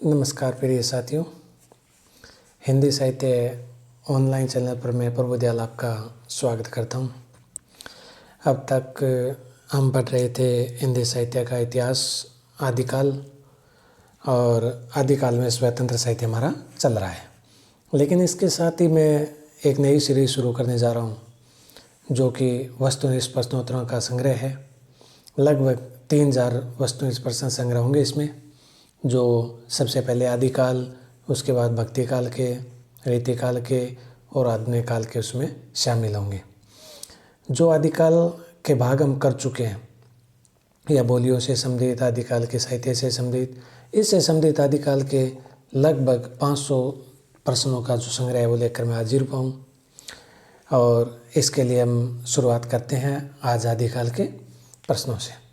नमस्कार प्रिय साथियों, हिंदी साहित्य ऑनलाइन चैनल पर मैं प्रभु दयाल आपका स्वागत करता हूँ। अब तक हम पढ़ रहे थे हिंदी साहित्य का इतिहास, आदिकाल, और आदिकाल में स्वतंत्र साहित्य हमारा चल रहा है। लेकिन इसके साथ ही मैं एक नई सीरीज शुरू करने जा रहा हूँ जो कि वस्तुनिष्ठ प्रश्नोत्तरों का संग्रह है। लगभग 3000 वस्तुनिष्ठ प्रश्न संग्रह होंगे इसमें, जो सबसे पहले आदिकाल, उसके बाद भक्ति काल के, रीतिकाल के और आधुनिक काल के उसमें शामिल होंगे। जो आदिकाल के भाग हम कर चुके हैं, या बोलियों से संबंधित, आदिकाल के साहित्य से संबंधित, इससे संबंधित आदिकाल के लगभग 500 प्रश्नों का जो संग्रह है वो लेकर मैं हाजिर हुआ हूँ। और इसके लिए हम शुरुआत करते हैं आज आदिकाल के प्रश्नों से।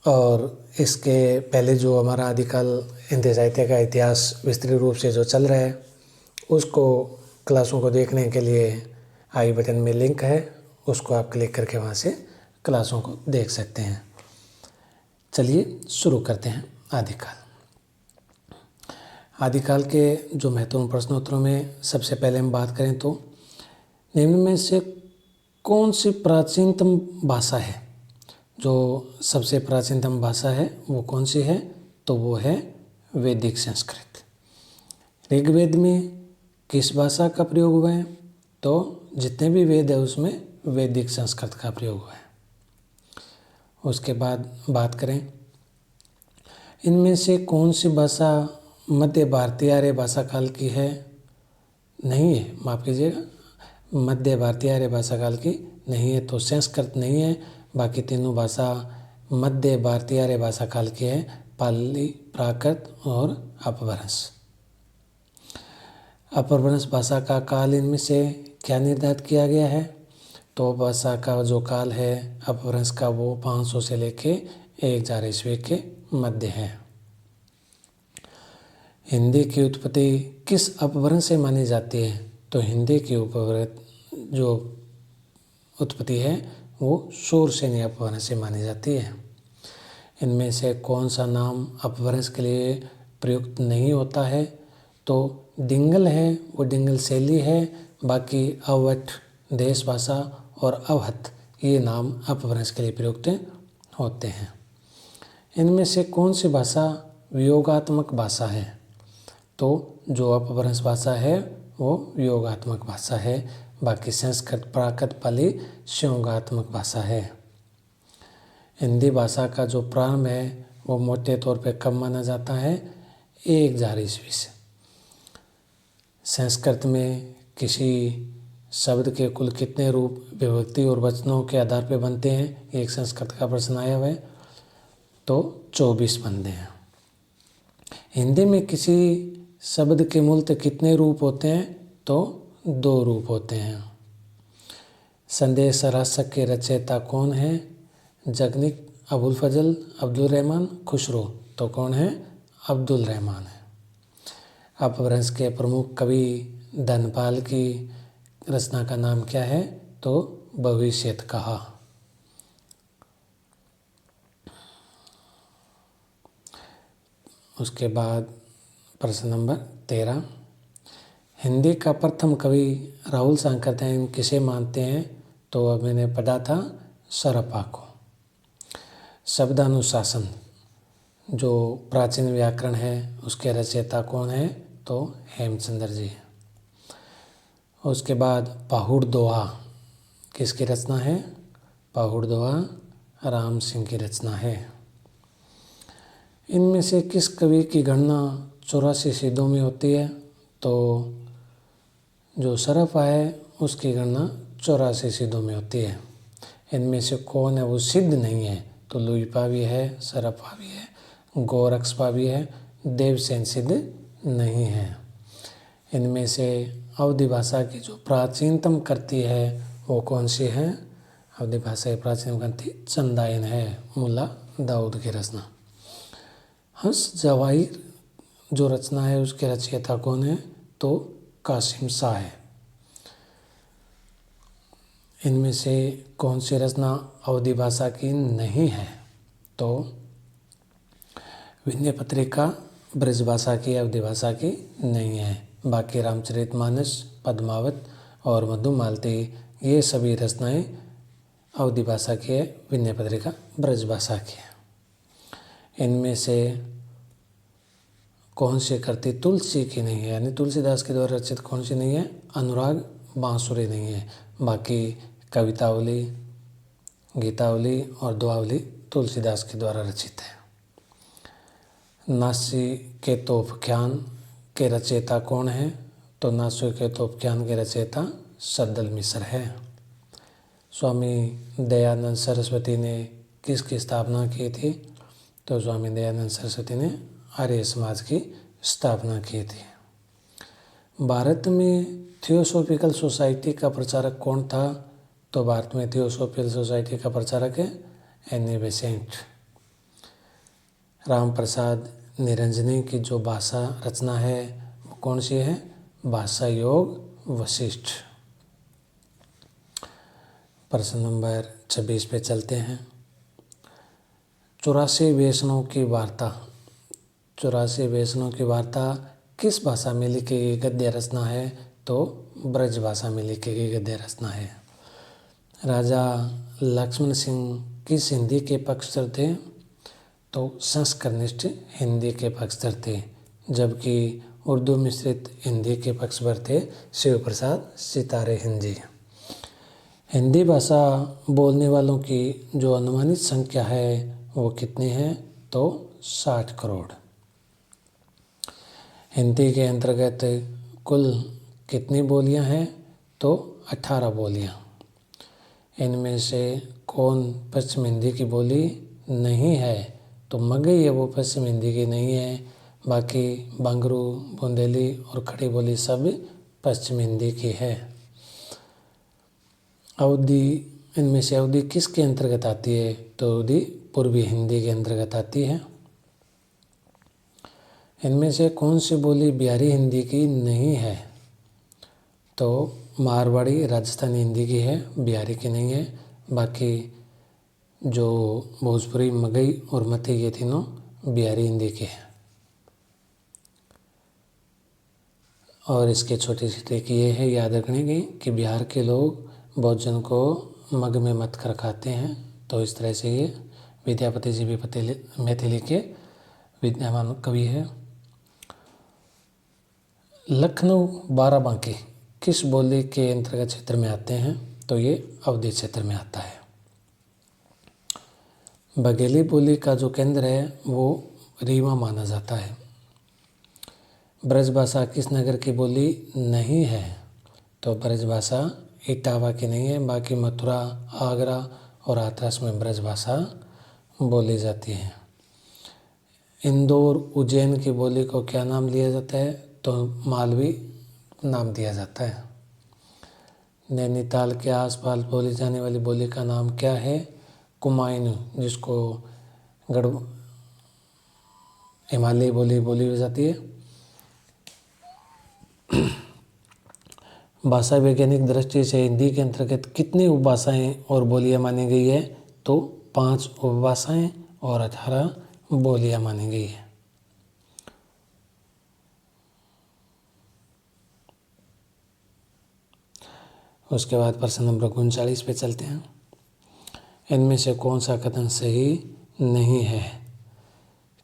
और इसके पहले जो हमारा आदिकाल हिंदी साहित्य का इतिहास विस्तृत रूप से जो चल रहा है, उसको क्लासों को देखने के लिए आई बटन में लिंक है, उसको आप क्लिक करके वहाँ से क्लासों को देख सकते हैं। चलिए शुरू करते हैं आदिकाल। आदिकाल के जो महत्वपूर्ण प्रश्नोत्तरों में सबसे पहले हम बात करें तो निम्न में से कौन सी प्राचीनतम भाषा है? जो सबसे प्राचीनतम भाषा है वो कौन सी है? तो वो है वैदिक संस्कृत। ऋग्वेद में किस भाषा का प्रयोग हुआ है? तो जितने भी वेद है उसमें वैदिक संस्कृत का प्रयोग हुआ है। उसके बाद बात करें, इनमें से कौन सी भाषा मध्य भारतीय आर्य भाषा काल की है? नहीं है, माफ़ कीजिएगा, मध्य भारतीय आर्य भाषा काल की नहीं है, तो संस्कृत नहीं है। बाकी तीनों भाषा मध्य भारतीय आर्य भाषा काल की है, पाली, प्राकृत और अपभ्रंश। अपभ्रंश भाषा का काल इनमें से क्या निर्धारित किया गया है? तो भाषा का जो काल है अपभ्रंश का वो 500 से लेके 1000 ईस्वी के मध्य है। हिंदी की उत्पत्ति किस अपभ्रंश से मानी जाती है? तो हिंदी की जो उत्पत्ति है वो शूरसेनी अपभ्रंश से मानी जाती है। इनमें से कौन सा नाम अपभ्रंश के लिए प्रयुक्त नहीं होता है? तो डिंगल है, वो डिंगल शैली है। बाकी अवध देश भाषा और अवहत ये नाम अपभ्रंश के लिए प्रयुक्त होते हैं। इनमें से कौन सी भाषा वियोगात्मक भाषा है? तो जो अपभ्रंश भाषा है वो वियोगात्मक भाषा है। बाकी संस्कृत, प्राकृत, पाली संयोगात्मक भाषा है। हिंदी भाषा का जो प्रारंभ है वो मोटे तौर पे कब माना जाता है? 1000 ईस्वी से। संस्कृत में किसी शब्द के कुल कितने रूप विभक्ति और वचनों के आधार पर बनते हैं? एक संस्कृत का प्रश्न आया हुआ है, तो 24 बनते हैं। हिंदी में किसी शब्द के मूलतः कितने रूप होते हैं? तो 2 रूप होते हैं। संदेश रासक के रचयिता कौन है? जगनिक, अबुल फजल, अब्दुल रहमान, खुसरो। तो कौन है? अब्दुल रहमान है। अपभ्रंश के प्रमुख कवि धनपाल की रचना का नाम क्या है? तो भविष्यत कहा। उसके बाद प्रश्न नंबर 13, हिंदी का प्रथम कवि राहुल सांकृत्यायन किसे मानते हैं? तो अब मैंने पढ़ा था सरपा को। शब्दानुशासन जो प्राचीन व्याकरण है उसके रचयिता कौन है? तो हेमचंद्र जी। उसके बाद पहुड़ दोहा किसकी रचना है? पहुड़ दोहा राम सिंह की रचना है। इनमें से किस कवि की गणना 84 सिद्धों में होती है? तो जो सरपा है उसकी गणना 84 सिद्धों में होती है। इनमें से कौन है वो सिद्ध नहीं है? तो लुइपा भी है, सरपा भी है, गोरक्षपा भी है, देवसेन सिद्ध नहीं है। इनमें से अवधी भाषा की जो प्राचीनतम कृति है वो कौन सी है? अवधी भाषा की प्राचीन कृति चंदायन है, मुल्ला दाऊद की रचना। हंस जवाहिर जो रचना है उसके रचयिता कौन है? तो कासिम शाह है। इनमें से कौन सी रचना अवधी भाषा की नहीं है? तो विनय पत्रिका ब्रज भाषा की, अवधी भाषा की नहीं है। बाकी रामचरितमानस, पद्मावत और मधुमालती ये सभी रचनाएं अवधी भाषा की है, विनय पत्रिका ब्रज भाषा की है। इनमें से कौन सी कृति तुलसी की नहीं है, यानी तुलसीदास के द्वारा रचित कौन सी नहीं है? अनुराग बांसुरी नहीं है। बाकी कवितावली, गीतावली और दुआवली तुलसीदास के द्वारा रचित है। नासिकेतोपख्यान के रचयिता कौन है? तो नासिकेतोपख्यान के रचयिता सद्दल मिश्र है। स्वामी दयानंद सरस्वती ने किसकी स्थापना की थी? तो स्वामी दयानंद सरस्वती ने आर्य समाज की स्थापना की थी। भारत में थियोसॉफिकल सोसाइटी का प्रचारक कौन था? तो भारत में थियोसॉफिकल सोसाइटी का प्रचारक है एन.ए. बेसेंट। राम प्रसाद निरंजनी की जो भाषा रचना है वो कौन सी है? भाषा योग वशिष्ठ। प्रश्न नंबर 26 पे चलते हैं। 84 वैष्णव की वार्ता, 84 वैष्णव की वार्ता किस भाषा में लिखी गई गद्य रचना है? तो ब्रज भाषा में लिखी गई गद्य रचना है। राजा लक्ष्मण सिंह किस हिंदी के पक्षधर थे? तो संस्करणिष्ठ हिंदी के पक्षधर थे, जबकि उर्दू मिश्रित हिंदी के पक्षधर थे शिव प्रसाद सितारे हिंदी। हिंदी भाषा बोलने वालों की जो अनुमानित संख्या है वो कितनी है? तो 60 करोड़। हिंदी के अंतर्गत कुल कितनी बोलियां हैं? तो 18 बोलियां। इनमें से कौन पश्चिम हिंदी की बोली नहीं है? तो मगही है वो पश्चिम हिंदी की नहीं है। बाकी बांगरू, बुंदेली और खड़ी बोली सब पश्चिम हिंदी की है। अवधी, इनमें से अवधी किसके अंतर्गत आती है? तो अवधी पूर्वी हिंदी के अंतर्गत आती है। इनमें से कौन सी बोली बिहारी हिंदी की नहीं है? तो मारवाड़ी राजस्थानी हिंदी की है, बिहारी की नहीं है। बाकी जो भोजपुरी, मगही और मथी ये तीनों बिहारी हिंदी के हैं। और इसके छोटी सी ट्रिक ये है याद रखने की कि बिहार के लोग भोजन को मग में मत कर खाते हैं। तो इस तरह से ये विद्यापति जी भी मैथिली के विद्यमान कवि है। लखनऊ बाराबंकी किस बोली के अंतर्गत क्षेत्र में आते हैं? तो ये अवधी क्षेत्र में आता है। बघेली बोली का जो केंद्र है वो रीवा माना जाता है। ब्रज भाषा किस नगर की बोली नहीं है? तो ब्रज भाषा इटावा की नहीं है। बाकी मथुरा, आगरा और हाथरस में ब्रज भाषा बोली जाती है। इंदौर, उज्जैन की बोली को क्या नाम लिया जाता है? तो मालवी नाम दिया जाता है। नैनीताल के आसपास बोली जाने वाली बोली का नाम क्या है? कुमायूं, जिसको गढ़ हिमालयी बोली बोली जाती है। भाषा वैज्ञानिक दृष्टि से हिंदी के अंतर्गत कितनी उपभाषाएं और बोलियां मानी गई है? तो 5 उपभाषाएं और 18 बोलियां मानी गई है। उसके बाद प्रश्न नंबर 39 पे चलते हैं। इनमें से कौन सा कथन सही नहीं है?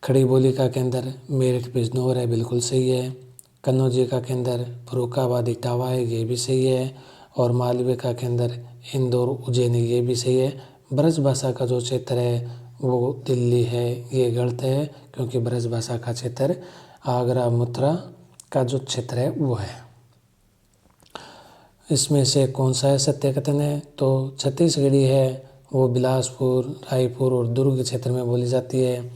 खड़ी बोली का केंद्र मेरठ बिजनौर है, बिल्कुल सही है। कन्नौज का केंद्र फर्रुखाबाद इटावा है, ये भी सही है। और मालवे का केंद्र इंदौर उज्जैन है, ये भी सही है। ब्रज भाषा का जो क्षेत्र है वो दिल्ली है, ये गलत है, क्योंकि ब्रज भाषा का क्षेत्र आगरा, मथुरा का जो क्षेत्र है वो है। इसमें से कौन सा है सत्य कथन है? तो छत्तीसगढ़ी है वो बिलासपुर, रायपुर और दुर्ग क्षेत्र में बोली जाती है।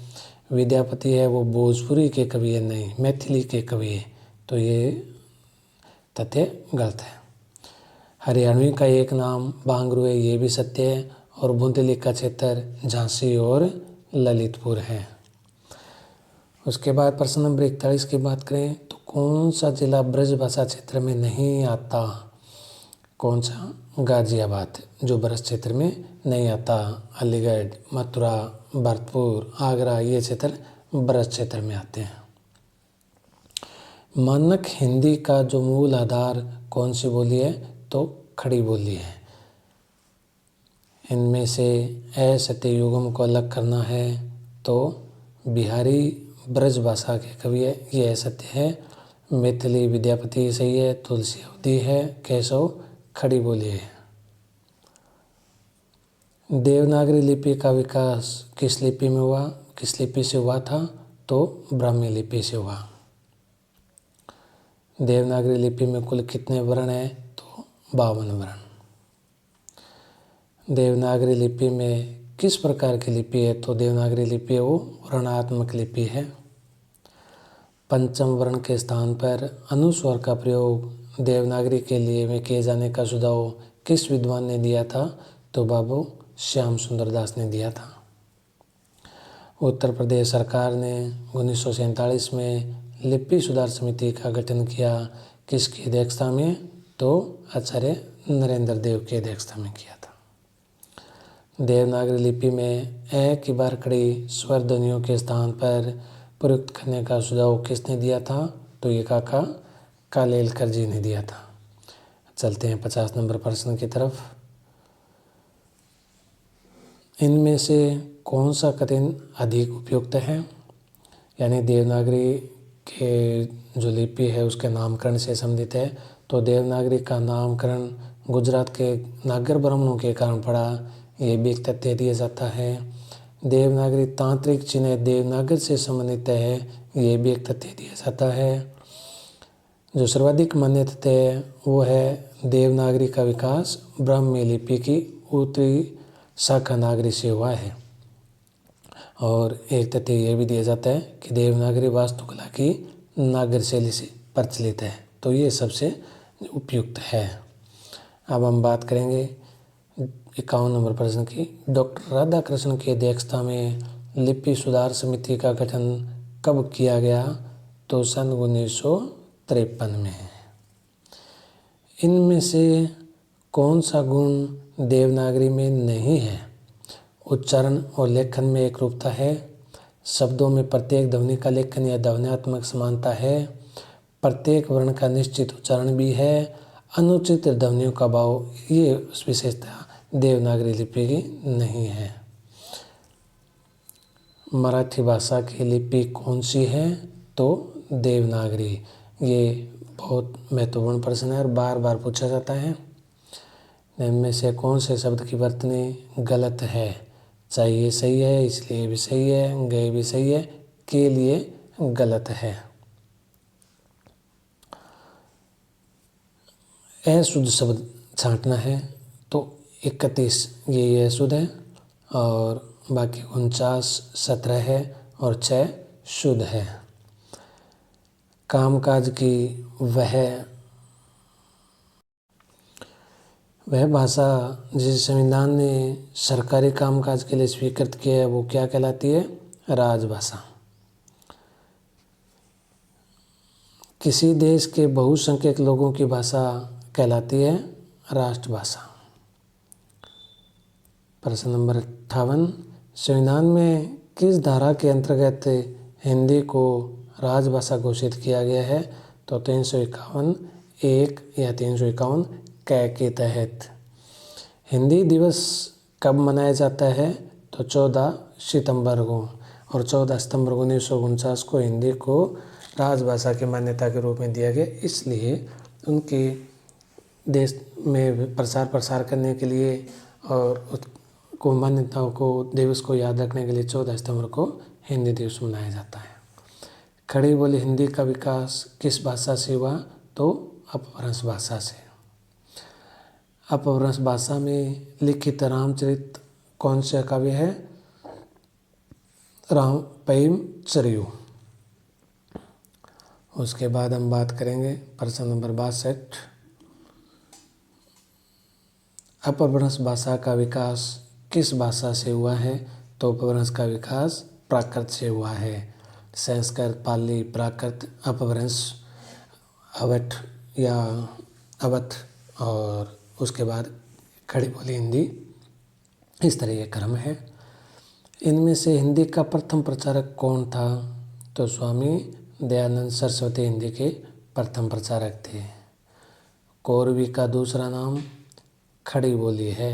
विद्यापति है वो भोजपुरी के कवि है, नहीं मैथिली के कवि है, तो ये तथ्य गलत है। हरियाणवी का एक नाम बांगरू है, ये भी सत्य है। और बुंदेली का क्षेत्र झांसी और ललितपुर है। उसके बाद प्रश्न नंबर 41 की बात करें तो कौन सा जिला ब्रज भाषा क्षेत्र में नहीं आता? कौन सा? गाजियाबाद, जो ब्रज क्षेत्र में नहीं आता। अलीगढ़, मथुरा, भरतपुर, आगरा ये क्षेत्र ब्रज क्षेत्र में आते हैं। मानक हिंदी का जो मूल आधार कौन सी बोली है, तो खड़ी बोली है। इनमें से ए सत्ययुगम को अलग करना है तो बिहारी ब्रज भाषा के कवि है, ये सत्य है। मैथिली विद्यापति सही है, तुलसी अवधी है, केशव खड़ी बोली है। देवनागरी लिपि का विकास किस लिपि में हुआ, किस लिपि से हुआ था, तो ब्राह्मी लिपि से हुआ। देवनागरी लिपि में कुल कितने वर्ण हैं, तो 52 वर्ण। देवनागरी लिपि में किस प्रकार की लिपि है, तो देवनागरी लिपि है वो वर्णात्मक लिपि है। पंचम वर्ण के स्थान पर अनुस्वर का प्रयोग देवनागरी के लिए में किए जाने का सुझाव किस विद्वान ने दिया था, तो बाबू श्याम सुंदर दास ने दिया था। उत्तर प्रदेश सरकार ने 1947 में लिपि सुधार समिति का गठन किया, किसकी अध्यक्षता में, तो आचार्य नरेंद्र देव की अध्यक्षता में किया था। देवनागरी लिपि में ए की बारकड़ी स्वर ध्वनियों के स्थान पर प्रयुक्त करने का सुझाव किसने दिया था, तो ये काका कालेलकर जी ने दिया था। चलते हैं 50 नंबर प्रश्न की तरफ। इनमें से कौन सा कथन अधिक उपयुक्त है, यानी देवनागरी के जो लिपि है उसके नामकरण से संबंधित है, तो देवनागरी का नामकरण गुजरात के नागर ब्राह्मणों के कारण पड़ा, ये भी एक तथ्य दिया जाता है। देवनागरी तांत्रिक चिन्ह देवनागर से संबंधित है, ये भी एक तथ्य दिया जाता है। जो सर्वाधिक मान्य तथ्य है वो है देवनागरी का विकास ब्राह्मी लिपि की उत्तरी शाखा नागरी से हुआ है। और एक तथ्य यह भी दिया जाता है कि देवनागरी वास्तुकला की नागर शैली से प्रचलित है, तो ये सबसे उपयुक्त है। अब हम बात करेंगे 51 नंबर प्रश्न की। डॉक्टर राधाकृष्ण की अध्यक्षता में लिपि सुधार समिति का गठन कब किया गया, तो सन 1953 में। इनमें से कौन सा गुण देवनागरी में नहीं है, उच्चारण और लेखन में एक रूपता है, शब्दों में प्रत्येक ध्वनि का लेखन या ध्वन्यात्मक समानता है, प्रत्येक वर्ण का निश्चित उच्चारण भी है, अनुचित ध्वनियों का भाव, ये विशेषता देवनागरी लिपि की नहीं है। मराठी भाषा की लिपि कौन सी है, तो देवनागरी। ये बहुत महत्वपूर्ण प्रश्न है और बार बार पूछा जाता है। इनमें से कौन से शब्द की वर्तनी गलत है, चाहिए सही है, इसलिए भी सही है, गए भी सही है, के लिए गलत है। अशुद्ध शब्द छांटना है तो 31 ये अशुद्ध है, और बाकी 49 17 है और 6 शुद्ध है। कामकाज की वह भाषा जिसे संविधान ने सरकारी कामकाज के लिए स्वीकृत किया है वो क्या कहलाती है, राजभाषा। किसी देश के बहुसंख्यक लोगों की भाषा कहलाती है राष्ट्रभाषा। प्रश्न नंबर 58, संविधान में किस धारा के अंतर्गत हिंदी को राजभाषा घोषित किया गया है, तो 351 1 या 351 क के तहत। हिंदी दिवस कब मनाया जाता है, तो 14 सितंबर को, और 14 सितंबर 1949 को हिंदी को राजभाषा की मान्यता के रूप में दिया गया। इसलिए उनके देश में प्रचार प्रसार करने के लिए और उसको मान्यताओं को दिवस को याद रखने के लिए 14 सितंबर को हिंदी दिवस मनाया जाता है। खड़ी बोली हिंदी का विकास किस भाषा से हुआ, तो अपभ्रंश भाषा से। अपभ्रंश भाषा में लिखित रामचरित कौन सा काव्य है, राम पयिम चरियु। उसके बाद हम बात करेंगे प्रश्न नंबर 62, अपभ्रंश भाषा का विकास किस भाषा से हुआ है, तो अपभ्रंश का विकास प्राकृत से हुआ है। संस्कृत, पाली, प्राकृत, अपभ्रंश, अवध या अवध, और उसके बाद खड़ी बोली हिंदी, इस तरह ये क्रम है। इनमें से हिंदी का प्रथम प्रचारक कौन था? तो स्वामी दयानंद सरस्वती हिंदी के प्रथम प्रचारक थे। कोरवी का दूसरा नाम खड़ी बोली है।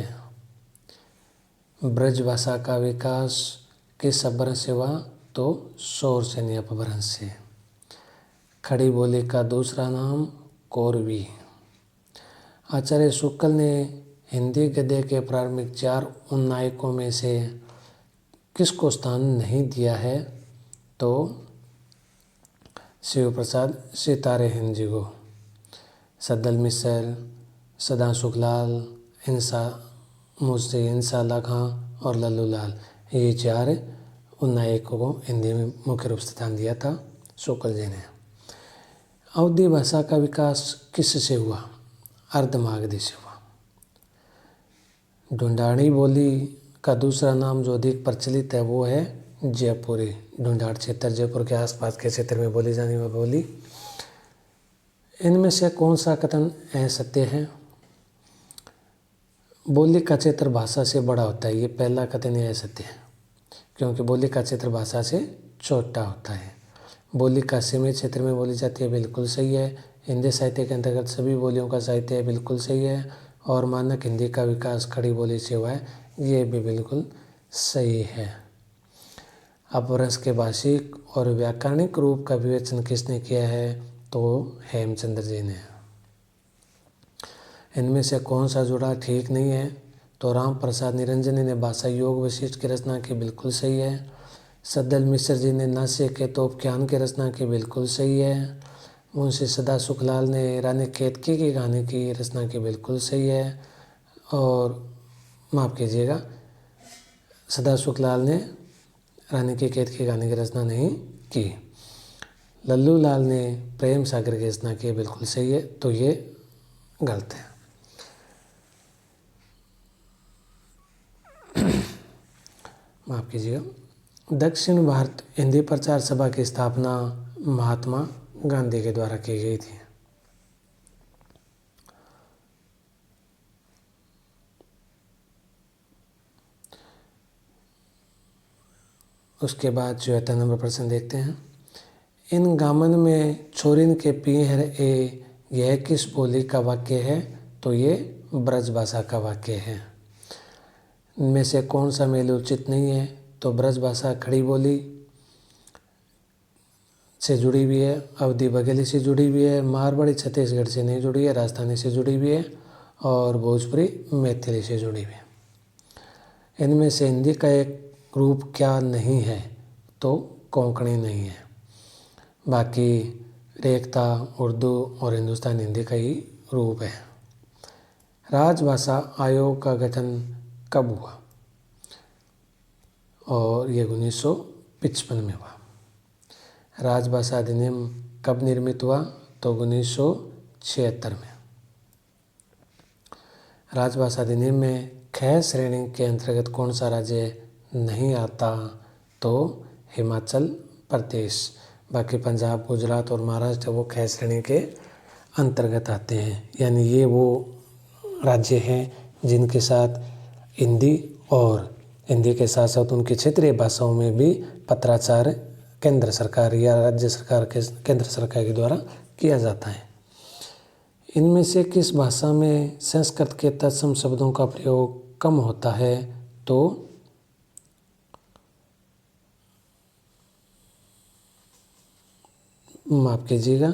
ब्रज भाषा का विकास किस अपभ्रंश से हुआ? तो शौर सैन्य अपभ्रंश से। खड़ी बोली का दूसरा नाम कोरवी। आचार्य शुक्ल ने हिंदी गद्य के प्रारंभिक 4 उन्नायकों में से किसको स्थान नहीं दिया है? तो शिव प्रसाद सितारे हिंद जी को। सद्दल मिश्र, सदा सुखलाल, इंसा मुंशी इंशाअल्लाह खां और लल्लू लाल, ये 4 उन्नायकों को हिंदी में मुख्य रूप से स्थान दिया था शुक्ल जी ने। अवधी भाषा का विकास किससे हुआ? अर्धमागधी से हुआ। ढूंढाड़ी बोली का दूसरा नाम जो अधिक प्रचलित है वो है जयपुरी। ढूंढाड़ क्षेत्र जयपुर के आसपास के क्षेत्र में बोली जाने वाली बोली। इनमें से कौन सा कथन असत्य है? बोली का क्षेत्र भाषा से बड़ा होता है, ये पहला कथन असत्य है, क्योंकि बोली का क्षेत्र भाषा से छोटा होता है। बोली का सीमित क्षेत्र में बोली जाती है, बिल्कुल सही है। हिंदी साहित्य के अंतर्गत सभी बोलियों का साहित्य है, बिल्कुल सही है। और मानक हिंदी का विकास खड़ी बोली से हुआ है, ये भी बिल्कुल सही है। अपभ्रंश के भाषिक और व्याकरणिक रूप का विवेचन किसने किया है? तो हेमचंद्र जी ने। इनमें से कौन सा जुड़ा ठीक नहीं है? तो राम प्रसाद निरंजनी ने भाषा योग वशिष्ठ की रचना की, बिल्कुल सही है। सद्दल मिश्र जी ने नास्य के तोपख्यान की रचना की, बिल्कुल सही है। मुंशी सदा सुखलाल ने रानी केतकी की कहानी की रचना की, बिल्कुल सही है। और माफ़ कीजिएगा, सदा सुखलाल ने रानी की केतकी की कहानी की रचना नहीं की। लल्लू लाल ने प्रेम सागर की रचना की, बिल्कुल सही है। तो ये गलत है। माफ़ कीजिएगा। दक्षिण भारत हिंदी प्रचार सभा की स्थापना महात्मा गांधी के द्वारा की गई थी। उसके बाद 74 नंबर प्रश्न देखते हैं। इन गामन में छोरिन के पीहर ए, यह किस बोली का वाक्य है? तो ये ब्रज भाषा का वाक्य है। इनमें से कौन सा मेल उचित नहीं है? तो ब्रज भाषा खड़ी बोली से जुड़ी हुई है, अवधी बघेली से जुड़ी हुई है, मारवाड़ी छत्तीसगढ़ से नहीं जुड़ी है, राजस्थानी से जुड़ी हुई है और भोजपुरी मैथिली से जुड़ी हुई है। इनमें से हिंदी का एक रूप क्या नहीं है? तो कोंकणी नहीं है। बाकी रेखता, उर्दू और हिंदुस्तानी हिंदी का ही रूप है। राजभाषा आयोग का गठन कब हुआ? और ये 1955 में हुआ। राजभाषा अधिनियम कब निर्मित हुआ? तो 1976 में। राजभाषा अधिनियम में ख श्रेणी के अंतर्गत कौन सा राज्य नहीं आता? तो हिमाचल प्रदेश। बाकी पंजाब, गुजरात और महाराष्ट्र वो ख श्रेणी के अंतर्गत आते हैं। यानी ये वो राज्य हैं जिनके साथ हिंदी और हिंदी के साथ साथ उनकी क्षेत्रीय भाषाओं में भी पत्राचार केंद्र सरकार या राज्य सरकार के केंद्र सरकार के द्वारा किया जाता है। इनमें से किस भाषा में संस्कृत के तत्सम शब्दों का प्रयोग कम होता है? तो माफ़ कीजिएगा,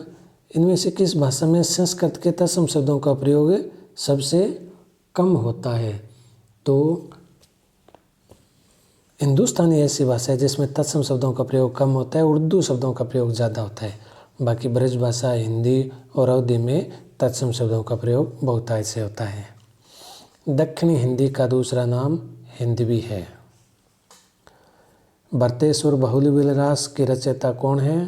इनमें से किस भाषा में संस्कृत के तत्सम शब्दों का प्रयोग सबसे कम होता है? तो हिंदुस्तानी ऐसी भाषा है जिसमें तत्सम शब्दों का प्रयोग कम होता है, उर्दू शब्दों का प्रयोग ज़्यादा होता है। बाकी ब्रज भाषा, हिंदी और अवधी में तत्सम शब्दों का प्रयोग बहुतायत से होता है। दक्षिणी हिंदी का दूसरा नाम हिंदवी है। भरतेश्वर बहुल विलरास के रचयिता कौन है?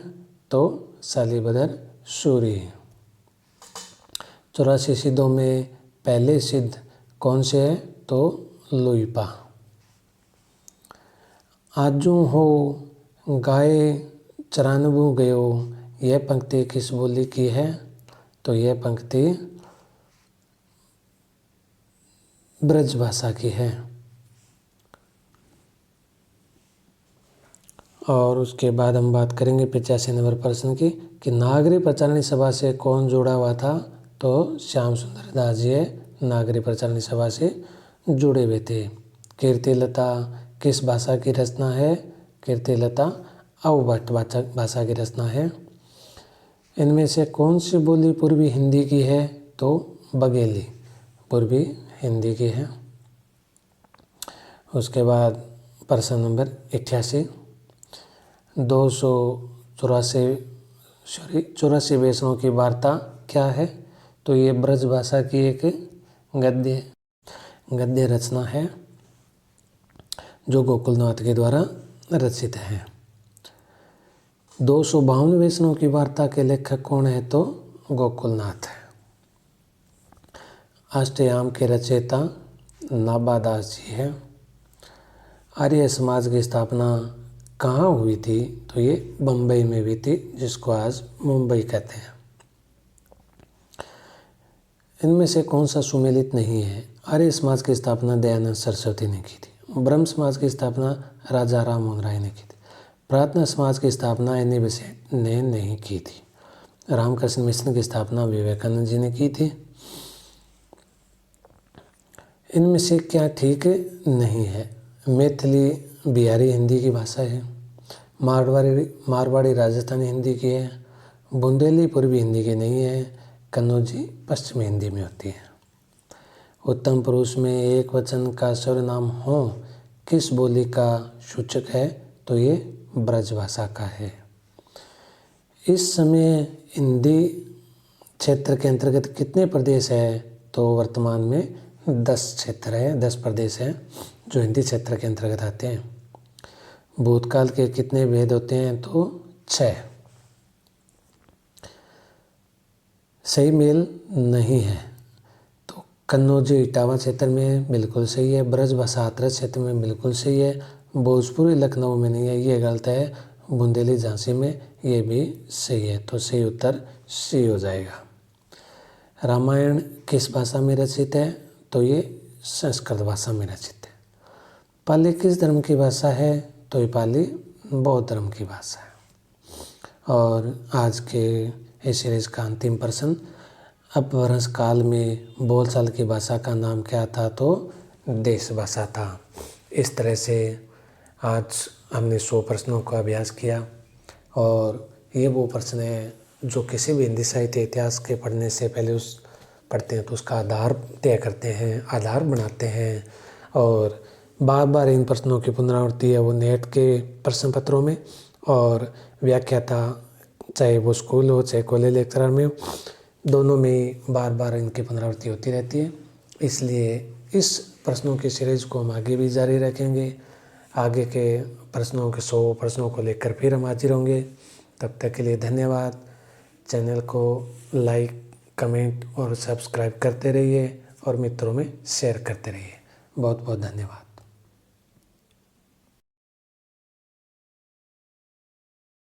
तो शालिबदर सूरी। 84 सिद्धों में पहले सिद्ध कौन से है? तो लुइपा। आजू हो गाय चरानबू गयो, यह पंक्ति किस बोली की है? तो यह पंक्ति ब्रज भाषा की है। और उसके बाद हम बात करेंगे 85 नंबर प्रश्न की कि नागरिक प्रचारणी सभा से कौन जुड़ा हुआ था। तो श्याम सुंदर दास जी नागरिक प्रचारणी सभा से जुड़े हुए थे। कीर्तिलता किस भाषा की रचना है। कीर्तिलता अवभट्ट भाषा की रचना है। इनमें से कौन सी बोली पूर्वी हिंदी की है। तो बघेली पूर्वी हिंदी की है। उसके बाद प्रश्न नंबर 88 284 वैष्णव की वार्ता क्या है। तो ये ब्रज भाषा की एक गद्य रचना है जो गोकुलनाथ के द्वारा रचित है। 252 वैष्णव की वार्ता के लेखक कौन है। तो गोकुलनाथ है। अष्टयाम के रचयिता नाभादास जी है। आर्य समाज की स्थापना कहाँ हुई थी। तो ये बम्बई में हुई थी, जिसको आज मुंबई कहते हैं। इनमें से कौन सा सुमेलित नहीं है। आर्य समाज की स्थापना दयानंद सरस्वती ने की थी। ब्रह्म समाज की स्थापना राजा राम मोहन राय ने की थी। प्रार्थना समाज की स्थापना एनी बेसेंट ने नहीं की थी। रामकृष्ण मिशन की स्थापना विवेकानंद जी ने की थी। इनमें से क्या ठीक नहीं है। मैथिली बिहारी हिंदी की भाषा है। मारवाड़ी राजस्थानी हिंदी की है। बुंदेली पूर्वी हिंदी की नहीं है। कन्नौजी पश्चिमी हिंदी में होती है। उत्तम पुरुष में एक वचन का सर्वनाम हो किस बोली का सूचक है। तो ये ब्रज भाषा का है। इस समय हिंदी क्षेत्र के अंतर्गत कितने प्रदेश है। तो वर्तमान में 10 क्षेत्र है, 10 प्रदेश हैं जो हिंदी क्षेत्र के अंतर्गत आते हैं। भूतकाल के कितने भेद होते हैं। तो 6। सही मेल नहीं है। तो कन्नौजी इटावा क्षेत्र में बिल्कुल सही है। ब्रज भाषा हाथरस क्षेत्र में बिल्कुल सही है। भोजपुरी लखनऊ में नहीं है, ये गलत है। बुंदेली झांसी में ये भी सही है। तो सही उत्तर सी हो जाएगा। रामायण किस भाषा में रचित है। तो ये संस्कृत भाषा में रचित है। पाली किस धर्म की भाषा है। तो ये पाली बौद्ध धर्म की भाषा है। और आज के इस सीरीज का अंतिम प्रश्न, अपभ्रंश काल में बोलचाल की भाषा का नाम क्या था। तो देश भाषा था। इस तरह से आज हमने 100 प्रश्नों का अभ्यास किया और ये वो प्रश्न है जो किसी भी हिंदी साहित्य इतिहास के पढ़ने से पहले पढ़ते हैं तो उसका आधार तय करते हैं, आधार बनाते हैं और बार बार इन प्रश्नों की पुनरावृत्ति है वो नेट के प्रश्न पत्रों में और व्याख्याता चाहे वो स्कूल हो चाहे कॉलेज लेक्चरर में हो, दोनों में बार बार इनकी पुनरावृत्ति होती रहती है। इसलिए इस प्रश्नों की सीरीज को हम आगे भी जारी रखेंगे। आगे के प्रश्नों के 100 प्रश्नों को लेकर फिर हम हाजिर होंगे। तब तक के लिए धन्यवाद। चैनल को लाइक, कमेंट और सब्सक्राइब करते रहिए और मित्रों में शेयर करते रहिए। बहुत बहुत धन्यवाद।